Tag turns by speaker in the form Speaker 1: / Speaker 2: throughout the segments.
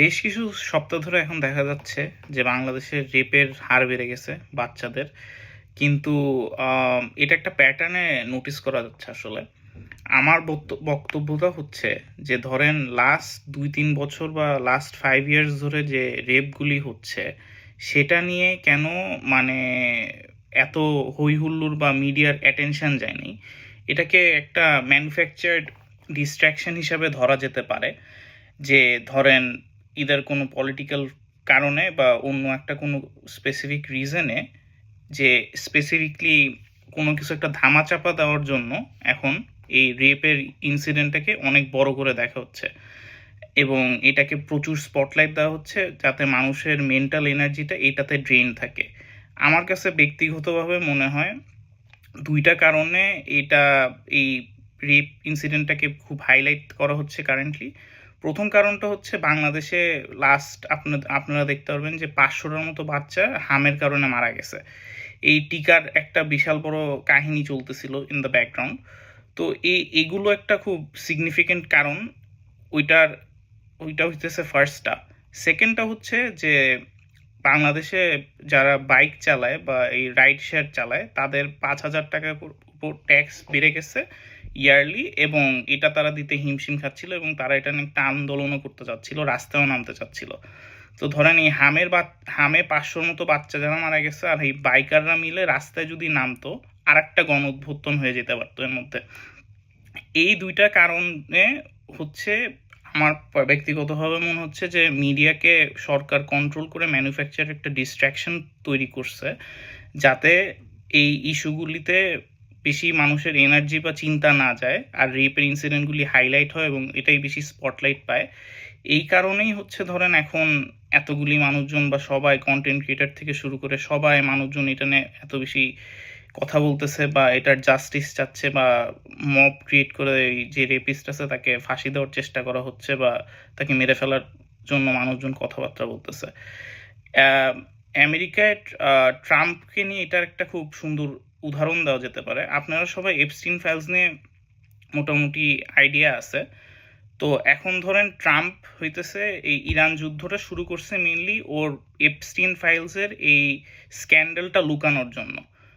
Speaker 1: বেশ কিছু সপ্তাহ ধরে এখন দেখা যাচ্ছে যে বাংলাদেশের রেপের হার বেড়ে গেছে বাচ্চাদের। কিন্তু এটা একটা প্যাটার্নে নোটিস করা যাচ্ছে আসলে। আমার বক্তব্যটা হচ্ছে যে ধরেন লাস্ট ২-৩ বছর বা লাস্ট 5 ইয়ার্স ধরে যে রেপগুলি হচ্ছে, সেটা নিয়ে কেন মানে এত হই-হুল্লোড় বা মিডিয়ার অ্যাটেনশন যায়নি? এটাকে একটা ম্যানুফ্যাকচারড ডিস্ট্রাকশন হিসাবে ধরা যেতে পারে। যে ধরেন ইদার কোনো পলিটিক্যাল কারণে বা অন্য একটা কোনো স্পেসিফিক রিজনে যে স্পেসিফিকলি কোনো কিছু একটা ধামাচাপা দেওয়ার জন্য এখন এই রেপের ইনসিডেন্টটাকে অনেক বড় করে দেখা হচ্ছে এবং এটাকে প্রচুর স্পটলাইট দেওয়া হচ্ছে যাতে মানুষের মেন্টাল এনার্জিটা এটাতে ড্রেন থাকে। আমার কাছে ব্যক্তিগতভাবে মনে হয় দুইটা কারণে এটা এই রেপ ইনসিডেন্টটাকে খুব হাইলাইট করা হচ্ছে কারেন্টলি। প্রথম কারণটা হচ্ছে বাংলাদেশে লাস্ট আপনারা দেখতে পারবেন যে ৫০০টার মতো বাচ্চা হামের কারণে মারা গেছে। এই টিকার একটা বিশাল বড় কাহিনী চলতেছিল ইন দ্য ব্যাকগ্রাউন্ড। তো এগুলো একটা খুব সিগনিফিকেন্ট কারণ। ওইটার ওইটা হইতেছে ফার্স্টটা। সেকেন্ডটা হচ্ছে যে বাংলাদেশে যারা বাইক চালায় বা এই রাইড শেয়ার চালায় তাদের ৫,০০০ টাকার উপর ট্যাক্স বেড়ে গেছে ইয়ারলি, এবং এটা তারা দিতে হিমশিম খাচ্ছিল এবং তারা এটা নিয়ে একটা আন্দোলনও করতে চাচ্ছিল, রাস্তায়ও নামতে চাচ্ছিল। তো ধরেন এই হামে ৫০০-র মতো বাচ্চা যারা মারা গেছে, আর এই বাইকাররা মিলে রাস্তায় যদি নামতো আর একটা গণ অভ্যুত্থান হয়ে যেতে পারতো এর মধ্যে। এই দুইটা কারণে হচ্ছে আমার ব্যক্তিগতভাবে মনে হচ্ছে যে মিডিয়াকে সরকার কন্ট্রোল করে ম্যানুফ্যাকচার একটা ডিস্ট্র্যাকশন তৈরি করছে, যাতে এই ইস্যুগুলিতে বেশি মানুষের এনার্জি বা চিন্তা না যায় আর রেপের ইনসিডেন্টগুলি হাইলাইট হয় এবং এটাই বেশি স্পটলাইট পায়। এই কারণেই হচ্ছে ধরেন এখন এতগুলি মানুষজন বা সবাই কন্টেন্ট ক্রিয়েটার থেকে শুরু করে সবাই মানুষজন এটা নিয়ে এত বেশি কথা বলতেছে বা এটার জাস্টিস চাচ্ছে বা মব ক্রিয়েট করে এই যে রেপিস্ট আছে তাকে ফাঁসি দেওয়ার চেষ্টা করা হচ্ছে বা তাকে মেরে ফেলার জন্য মানুষজন কথাবার্তা বলতেছে। আহ, আমেরিকায় ট্রাম্পকে নিয়ে এটার একটা খুব সুন্দর উদাহরণ দেওয়া যেতে পারে। আপনারা সবাই এপস্টিন ফাইলস নিয়ে মোটামুটি আইডিয়া আছে। তো এখন ধরেন ট্রাম্প হইতেছে এই ইরান যুদ্ধটা শুরু করছে মেইনলি ওর এপস্টিন ফাইলসের এই স্ক্যান্ডালটা লুকানোর জন্য।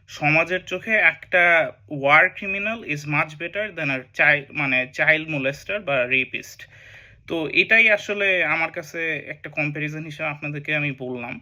Speaker 1: সমাজের চোখে একটা war criminal is much better than a child molester বা রেপিস্ট। তো এটাই আসলে আমার কাছে একটা কম্প্যারিজন হিসেবে আপনাদেরকে আমি বললাম।